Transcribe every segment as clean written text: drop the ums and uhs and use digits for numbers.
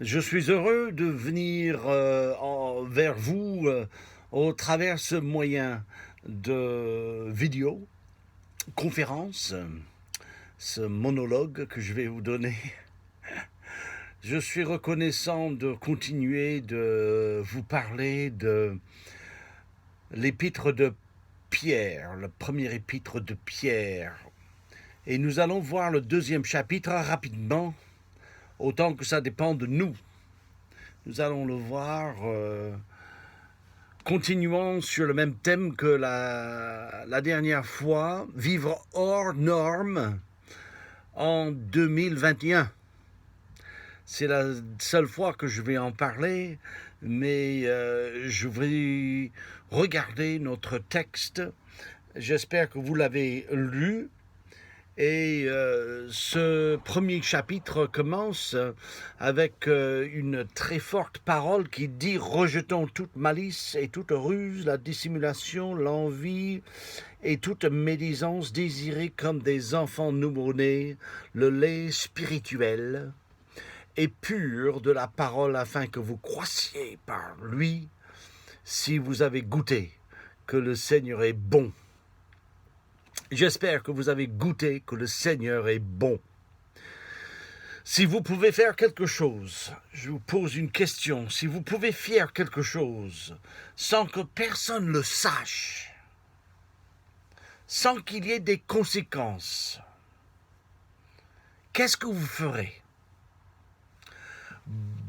Je suis heureux de venir vers vous au travers ce moyen de vidéo, conférence, ce monologue que je vais vous donner. Je suis reconnaissant de continuer de vous parler de l'épître de Pierre, le premier épître de Pierre. Et nous allons voir le deuxième chapitre rapidement, autant que ça dépend de nous. Nous allons le voir continuant sur le même thème que la dernière fois, vivre hors norme en 2021. C'est la seule fois que je vais en parler, mais je vais regarder notre texte. J'espère que vous l'avez lu. Et ce premier chapitre commence avec une très forte parole qui dit « Rejetons toute malice et toute ruse, la dissimulation, l'envie et toute médisance, désirez comme des enfants nouveau-nés le lait spirituel et pur de la parole afin que vous croissiez par lui si vous avez goûté que le Seigneur est bon. » J'espère que vous avez goûté que le Seigneur est bon. Si vous pouvez faire quelque chose, je vous pose une question, si vous pouvez faire quelque chose sans que personne le sache, sans qu'il y ait des conséquences, qu'est-ce que vous ferez?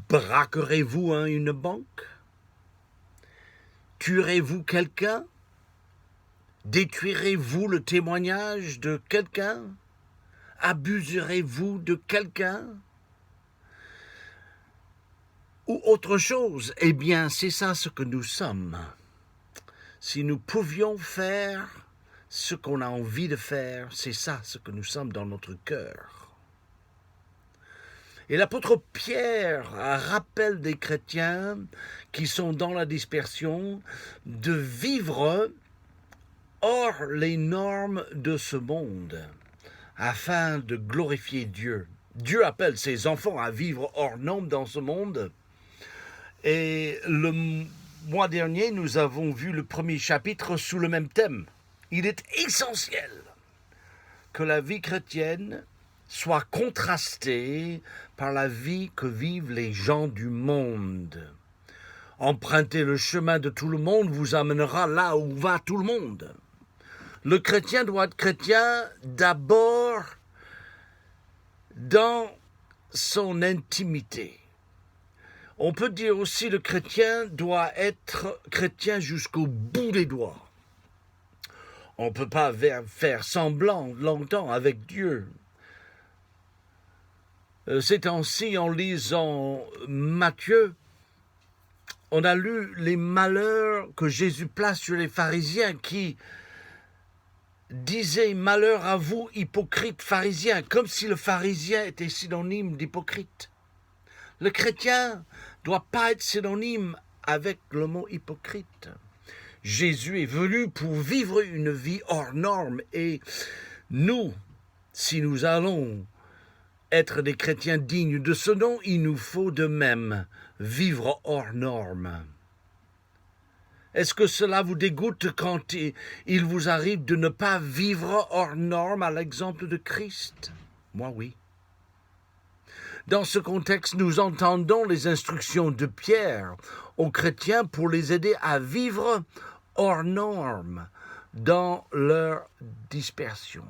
Braquerez-vous une banque? Tuerez-vous quelqu'un? Détruirez-vous le témoignage de quelqu'un? Abuserez-vous de quelqu'un? Ou autre chose? Eh bien, c'est ça ce que nous sommes. Si nous pouvions faire ce qu'on a envie de faire, c'est ça ce que nous sommes dans notre cœur. Et l'apôtre Pierre rappelle des chrétiens qui sont dans la dispersion de vivre hors les normes de ce monde, afin de glorifier Dieu. Dieu appelle ses enfants à vivre hors normes dans ce monde. Et le mois dernier, nous avons vu le premier chapitre sous le même thème. Il est essentiel que la vie chrétienne soit contrastée par la vie que vivent les gens du monde. Emprunter le chemin de tout le monde vous amènera là où va tout le monde. Le chrétien doit être chrétien d'abord dans son intimité. On peut dire aussi le chrétien doit être chrétien jusqu'au bout des doigts. On ne peut pas faire semblant longtemps avec Dieu. Ces temps-ci, en lisant Matthieu, on a lu les malheurs que Jésus place sur les pharisiens qui disait « Malheur à vous, hypocrites pharisiens », comme si le pharisien était synonyme d'hypocrite. Le chrétien ne doit pas être synonyme avec le mot hypocrite. Jésus est venu pour vivre une vie hors norme et nous, si nous allons être des chrétiens dignes de ce nom, il nous faut de même vivre hors norme. Est-ce que cela vous dégoûte quand il vous arrive de ne pas vivre hors norme à l'exemple de Christ? Moi, oui. Dans ce contexte, nous entendons les instructions de Pierre aux chrétiens pour les aider à vivre hors norme dans leur dispersion.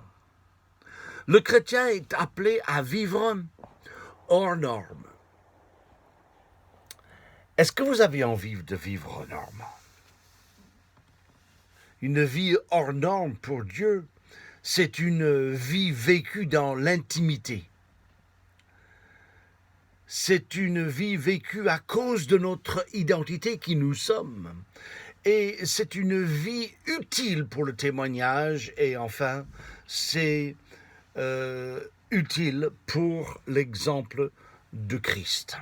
Le chrétien est appelé à vivre hors norme. Est-ce que vous avez envie de vivre hors norme? Une vie hors norme pour Dieu, c'est une vie vécue dans l'intimité. C'est une vie vécue à cause de notre identité qui nous sommes. Et c'est une vie utile pour le témoignage. Et enfin, c'est utile pour l'exemple de Christ.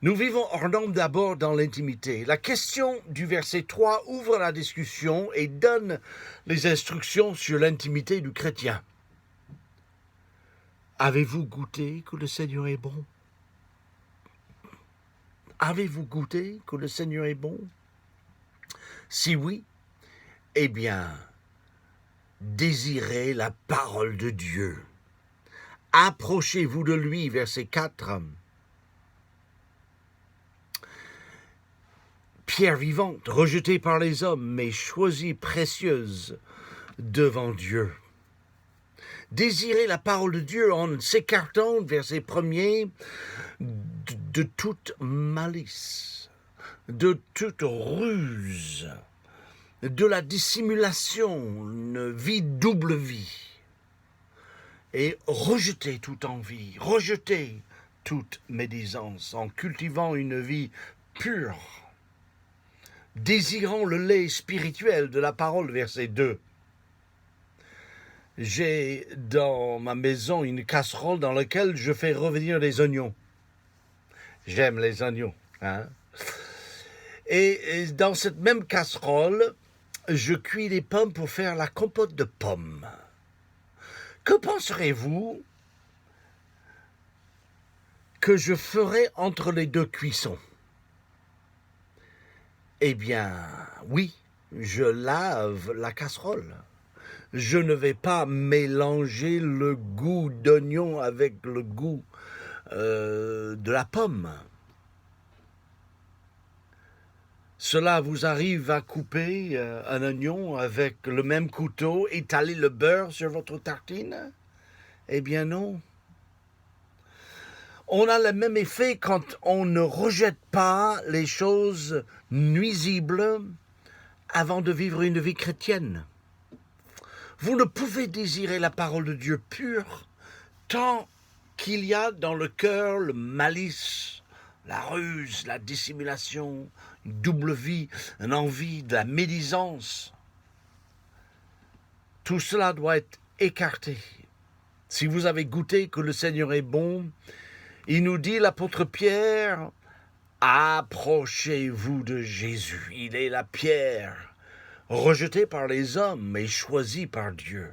Nous vivons hors norme d'abord dans l'intimité. La question du verset 3 ouvre la discussion et donne les instructions sur l'intimité du chrétien. Avez-vous goûté que le Seigneur est bon? Avez-vous goûté que le Seigneur est bon? Si oui, eh bien, désirez la parole de Dieu. Approchez-vous de lui, verset 4. Pierre vivante, rejetée par les hommes, mais choisie précieuse devant Dieu. Désirez la parole de Dieu en s'écartant, verset 1er, de toute malice, de toute ruse, de la dissimulation, une vie double vie. Et rejetez toute envie, rejetez toute médisance en cultivant une vie pure, désirant le lait spirituel de la parole, verset 2. J'ai dans ma maison une casserole dans laquelle je fais revenir des oignons. J'aime les oignons. Hein? Et dans cette même casserole, je cuis des pommes pour faire la compote de pommes. Que penserez-vous que je ferai entre les deux cuissons? Eh bien, oui, je lave la casserole. Je ne vais pas mélanger le goût d'oignon avec le goût de la pomme. Cela vous arrive à couper un oignon avec le même couteau, étaler le beurre sur votre tartine? Eh bien non. On a le même effet quand on ne rejette pas les choses nuisibles avant de vivre une vie chrétienne. Vous ne pouvez désirer la parole de Dieu pure tant qu'il y a dans le cœur le malice, la ruse, la dissimulation, une double vie, une envie, de la médisance. Tout cela doit être écarté. Si vous avez goûté que le Seigneur est bon, il nous dit, l'apôtre Pierre, approchez-vous de Jésus. Il est la pierre, rejetée par les hommes, mais choisie par Dieu.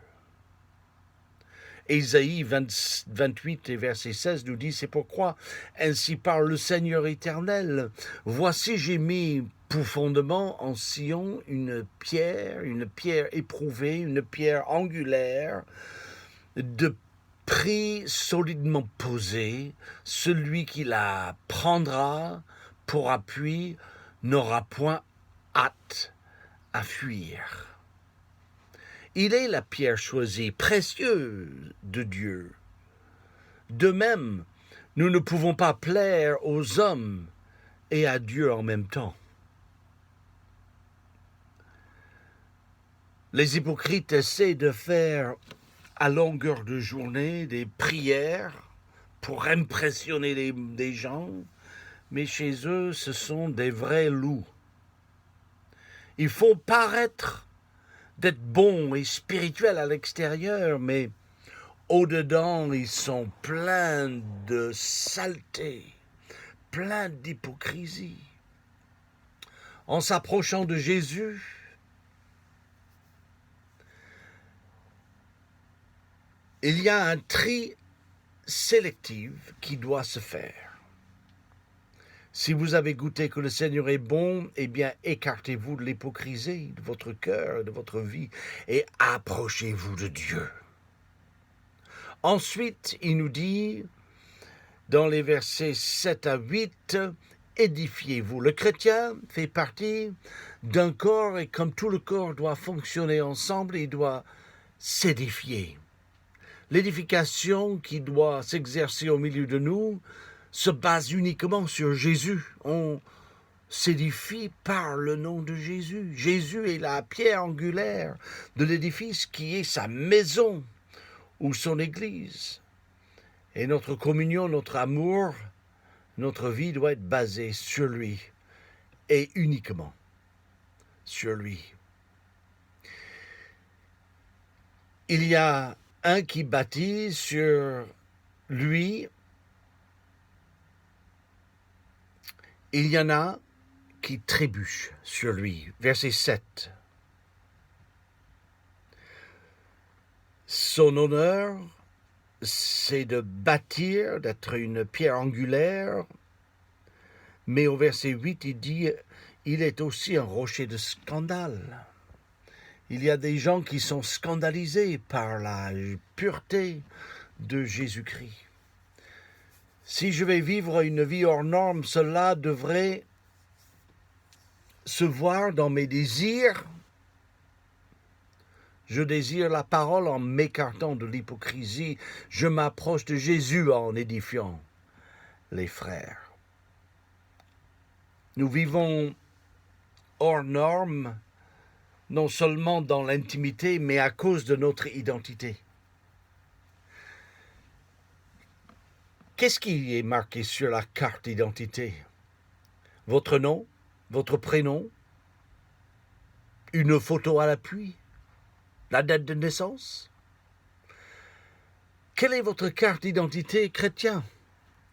Ésaïe 28 et verset 16 nous dit, c'est pourquoi ainsi parle le Seigneur éternel. Voici j'ai mis pour fondement en Sion une pierre éprouvée, une pierre angulaire, de prix solidement posé. Celui qui la prendra pour appui n'aura point hâte à fuir. Il est la pierre choisie, précieuse de Dieu. De même, nous ne pouvons pas plaire aux hommes et à Dieu en même temps. Les hypocrites essaient de faire à longueur de journée des prières pour impressionner des gens, mais chez eux, ce sont des vrais loups. Ils font paraître d'être bons et spirituels à l'extérieur, mais au-dedans, ils sont pleins de saleté, pleins d'hypocrisie. En s'approchant de Jésus, il y a un tri sélectif qui doit se faire. Si vous avez goûté que le Seigneur est bon, eh bien, écartez-vous de l'hypocrisie de votre cœur, de votre vie, et approchez-vous de Dieu. Ensuite, il nous dit, dans les versets 7 à 8, édifiez-vous. Le chrétien fait partie d'un corps, et comme tout le corps doit fonctionner ensemble, il doit s'édifier. L'édification qui doit s'exercer au milieu de nous se base uniquement sur Jésus. On s'édifie par le nom de Jésus. Jésus est la pierre angulaire de l'édifice qui est sa maison ou son église. Et notre communion, notre amour, notre vie doit être basée sur lui et uniquement sur lui. Il y a un qui bâtit sur lui. Il y en a qui trébuchent sur lui. Verset 7. Son honneur, c'est de bâtir, d'être une pierre angulaire, Mais au verset 8, il dit, il est aussi un rocher de scandale. Il y a des gens qui sont scandalisés par la pureté de Jésus-Christ. Si je vais vivre une vie hors norme, cela devrait se voir dans mes désirs. Je désire la parole en m'écartant de l'hypocrisie. Je m'approche de Jésus en édifiant les frères. Nous vivons hors norme, non seulement dans l'intimité, mais à cause de notre identité. Qu'est-ce qui est marqué sur la carte d'identité? Votre nom, votre prénom, une photo à l'appui, la date de naissance? Quelle est votre carte d'identité chrétienne?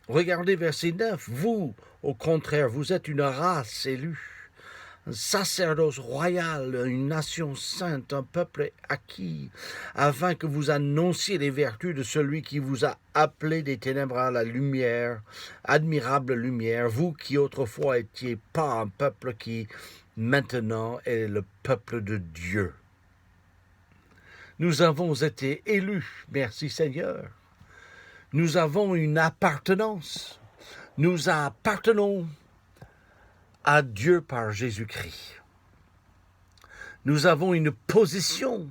Regardez verset 9. Vous, au contraire, vous êtes une race élue, un sacerdoce royal, une nation sainte, un peuple acquis, afin que vous annonciez les vertus de celui qui vous a appelé des ténèbres à la lumière, admirable lumière, vous qui autrefois étiez pas un peuple qui maintenant est le peuple de Dieu. Nous avons été élus, merci Seigneur. Nous avons une appartenance. Nous appartenons à Dieu par Jésus-Christ. Nous avons une position.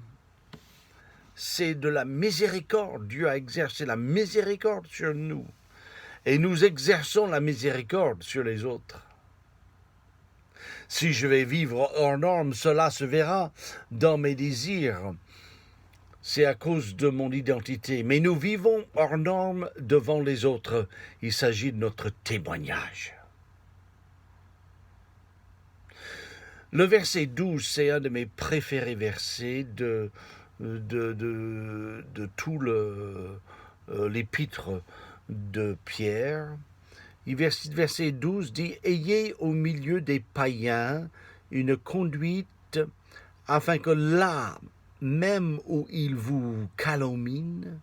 C'est de la miséricorde. Dieu a exercé la miséricorde sur nous. Et nous exerçons la miséricorde sur les autres. Si je vais vivre hors norme, cela se verra dans mes désirs. C'est à cause de mon identité. Mais nous vivons hors norme devant les autres. Il s'agit de notre témoignage. Le verset 12, c'est un de mes préférés versets de tout l'épître de Pierre. Verset 12 dit « Ayez au milieu des païens une conduite afin que là, même où ils vous calomnient,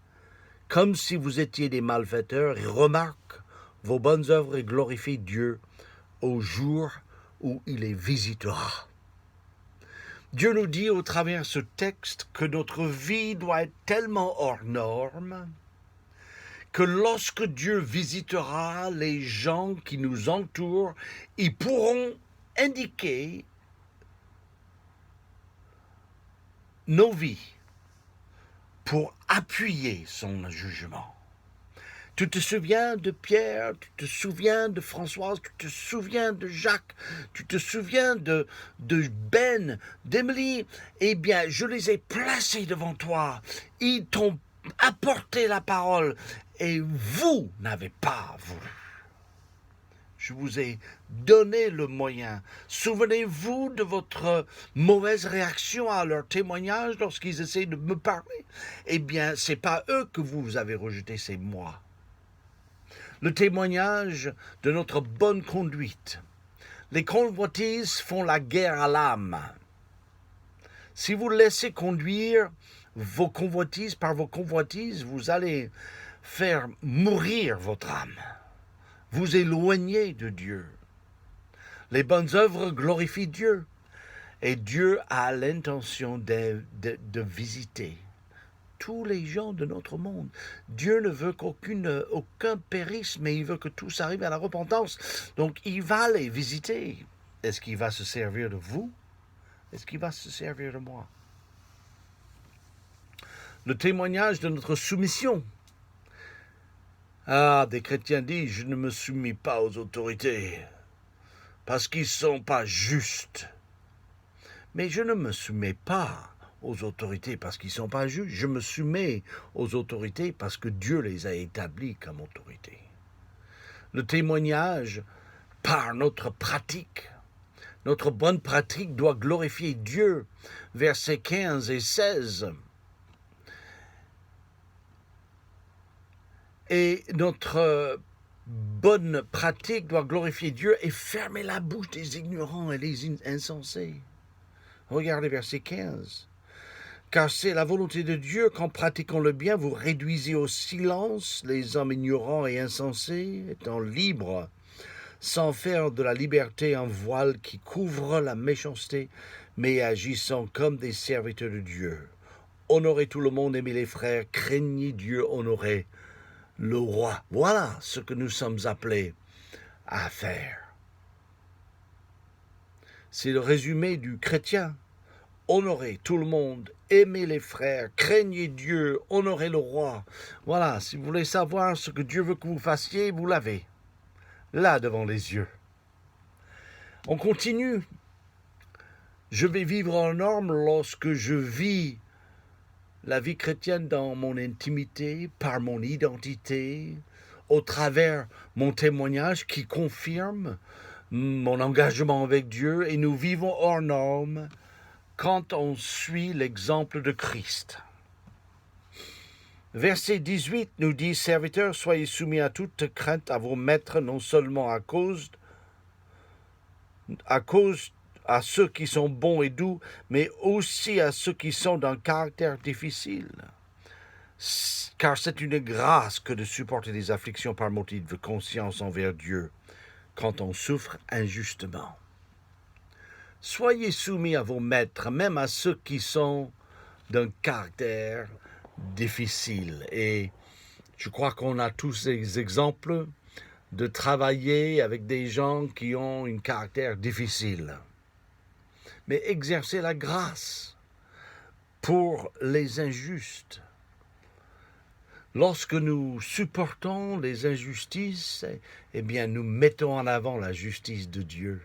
comme si vous étiez des malfaiteurs, ils remarquent vos bonnes œuvres et glorifient Dieu au jour où il les visitera. » Dieu nous dit au travers de ce texte que notre vie doit être tellement hors norme que lorsque Dieu visitera les gens qui nous entourent, ils pourront indiquer nos vies pour appuyer son jugement. Tu te souviens de Pierre, tu te souviens de Françoise, tu te souviens de Jacques, tu te souviens de Ben, d'Émilie. Eh bien, je les ai placés devant toi. Ils t'ont apporté la parole et vous n'avez pas voulu. Je vous ai donné le moyen. Souvenez-vous de votre mauvaise réaction à leur témoignage lorsqu'ils essaient de me parler. Eh bien, ce n'est pas eux que vous avez rejetés, c'est moi. Le témoignage de notre bonne conduite. Les convoitises font la guerre à l'âme. Si vous laissez conduire vos convoitises par vos convoitises, vous allez faire mourir votre âme. Vous éloignez de Dieu. Les bonnes œuvres glorifient Dieu. Et Dieu a l'intention de visiter tous les gens de notre monde. Dieu ne veut qu'aucun périsse, mais il veut que tous arrivent à la repentance. Donc il va les visiter. Est-ce qu'il va se servir de vous? Est-ce qu'il va se servir de moi? Le témoignage de notre soumission. Ah, des chrétiens disent, je ne me soumets pas aux autorités, parce qu'ils ne sont pas justes. Mais je ne me soumets pas aux autorités parce qu'ils ne sont pas justes. Je me soumets aux autorités parce que Dieu les a établis comme autorités. Le témoignage par notre pratique. Notre bonne pratique doit glorifier Dieu. Versets 15 et 16. Et notre bonne pratique doit glorifier Dieu et fermer la bouche des ignorants et des insensés. Regardez verset 15. Car c'est la volonté de Dieu qu'en pratiquant le bien, vous réduisez au silence les hommes ignorants et insensés, étant libres, sans faire de la liberté un voile qui couvre la méchanceté, mais agissant comme des serviteurs de Dieu. Honorez tout le monde, aimez les frères, craignez Dieu, honorez le roi. Voilà ce que nous sommes appelés à faire. C'est le résumé du chrétien. Honorez tout le monde, aimez les frères, craignez Dieu, honorez le roi. Voilà, si vous voulez savoir ce que Dieu veut que vous fassiez, vous l'avez, là devant les yeux. On continue. Je vais vivre en norme lorsque je vis la vie chrétienne dans mon intimité, par mon identité, au travers mon témoignage qui confirme mon engagement avec Dieu, et nous vivons hors norme quand on suit l'exemple de Christ. Verset 18 nous dit « Serviteurs, soyez soumis à toute crainte à vos maîtres, non seulement à cause à ceux qui sont bons et doux, mais aussi à ceux qui sont d'un caractère difficile. Car c'est une grâce que de supporter des afflictions par motif de conscience envers Dieu, quand on souffre injustement. Soyez soumis à vos maîtres, même à ceux qui sont d'un caractère difficile. Et je crois qu'on a tous ces exemples de travailler avec des gens qui ont un caractère difficile. Mais exercer la grâce pour les injustes. Lorsque nous supportons les injustices, eh bien, nous mettons en avant la justice de Dieu.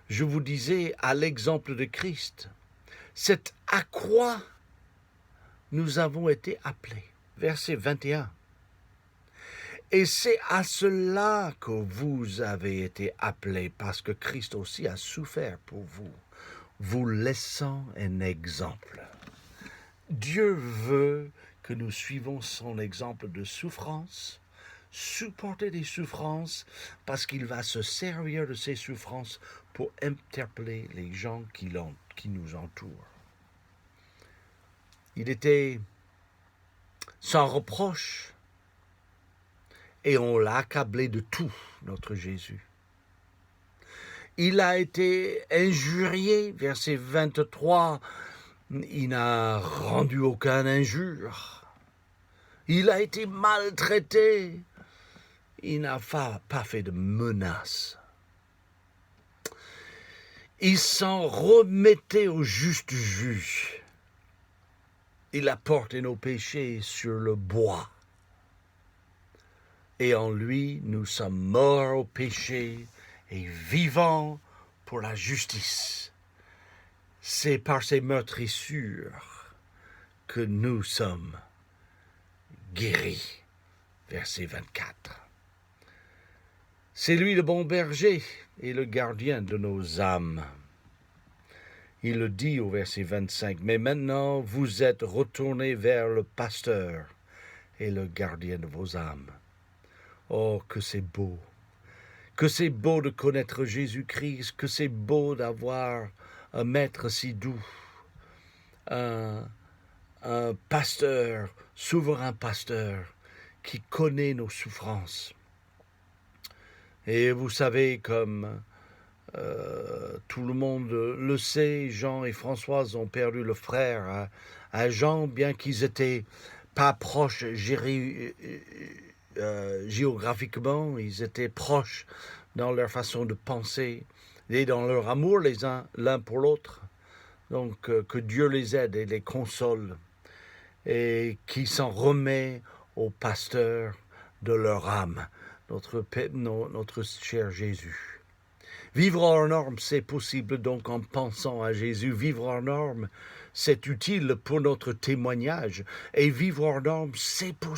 Je vous disais, à l'exemple de Christ, c'est à quoi nous avons été appelés. Verset 21. Et c'est à cela que vous avez été appelés, parce que Christ aussi a souffert pour vous, vous laissant un exemple. Dieu veut que nous suivons son exemple de souffrance, supporter des souffrances, parce qu'il va se servir de ces souffrances pour interpeller les gens qui nous entourent. Il était sans reproche, et on l'a accablé de tout, notre Jésus. Il a été injurié, verset 23, il n'a rendu aucune injure. Il a été maltraité, il n'a pas fait de menaces. Il s'en remettait au juste juge. Il a porté nos péchés sur le bois. Et en lui, nous sommes morts au péché et vivants pour la justice. C'est par ces meurtrissures que nous sommes guéris. Verset 24. C'est lui le bon berger et le gardien de nos âmes. Il le dit au verset 25. Mais maintenant, vous êtes retournés vers le pasteur et le gardien de vos âmes. Oh, que c'est beau! Que c'est beau de connaître Jésus-Christ, que c'est beau d'avoir un maître si doux, un pasteur, souverain pasteur, qui connaît nos souffrances. Et vous savez, comme tout le monde le sait, Jean et Françoise ont perdu le frère à Jean, bien qu'ils étaient pas proches géographiquement, ils étaient proches dans leur façon de penser et dans leur amour l'un pour l'autre. Donc que Dieu les aide et les console et qui s'en remet au pasteur de leur âme, notre cher Jésus. Vivre hors norme, c'est possible donc en pensant à Jésus. Vivre hors norme, c'est utile pour notre témoignage. Et vivre hors norme, c'est possible